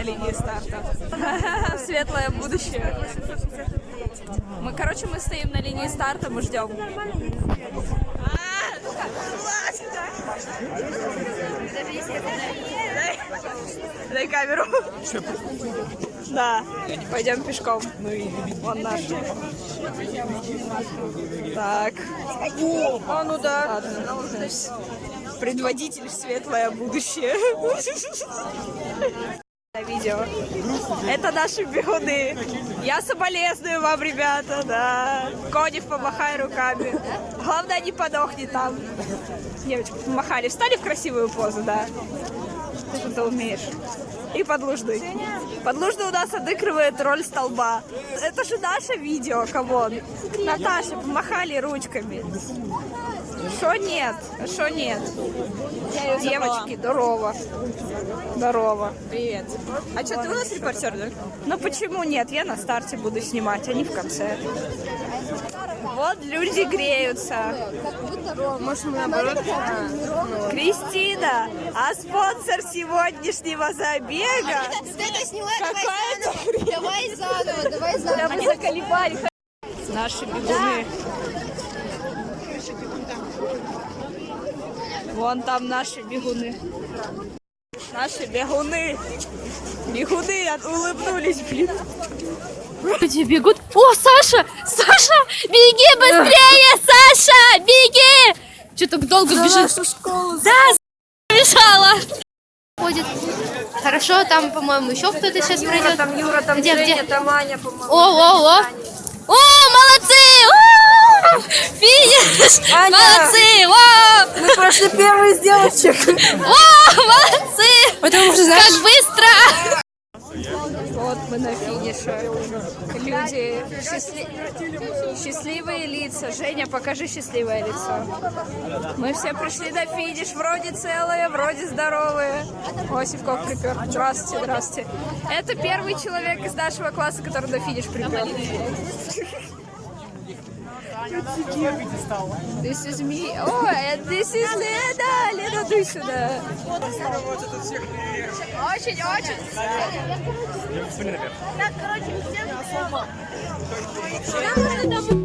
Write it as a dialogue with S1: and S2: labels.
S1: на линии старта. Светлое будущее. Мы стоим на линии старта, мы ждем. Дай камеру. Да, пойдем пешком. Вон наш. Так. А, ну да. Ладно. Предводитель в светлое будущее. Видео. Это наши бегуны. Я соболезную вам, ребята, да. Конев, помахай руками. Главное, не подохни там. Девочки, помахали. Встали в красивую позу, да. Ты что-то умеешь. И подлужный. Подлужный у нас отыгрывает роль столба. Это же наше видео, камон. Наташа, помахали ручками. Шо нет? Шо нет? Девочки, здорово. Здорово. Привет. А что, ты у нас репортер, да? Ну почему нет? Я на старте буду снимать, а не в конце. Вот люди греются.
S2: Может, мы наоборот?
S1: Кристина, а спонсор сегодняшнего забега?
S2: Давай заново.
S1: Они заколебали. Наши бегуны. Вон там наши бегуны. Наши бегуны. Бегуны улыбнулись, блин.
S3: Люди бегут. О, Саша! Саша! Беги быстрее, Саша! Беги! Что так долго бежишь? Да, бежала. Ходит. Хорошо, там, по-моему, еще кто-то сейчас пройдет.
S1: Там Юра, там
S3: где,
S1: Женя,
S3: где?
S1: там Аня, по-моему.
S3: О, молодцы! О, финиш!
S1: Аня!
S3: Молодцы! О,
S1: Мы прошли первый из девочек.
S3: о, молодцы!
S1: Потому что,
S3: Как быстро!
S1: вот мы на финише. Люди, счастливые лица. Женя, покажи счастливое лицо. Мы все пришли на финиш. Вроде целые, вроде здоровые. О, Сивков припер. Здравствуйте, здравствуйте. Это первый человек из нашего класса, который на финиш припер. This is me. Oh, and this is Лена. Лена, ты сюда. Очень. Так, короче, всем...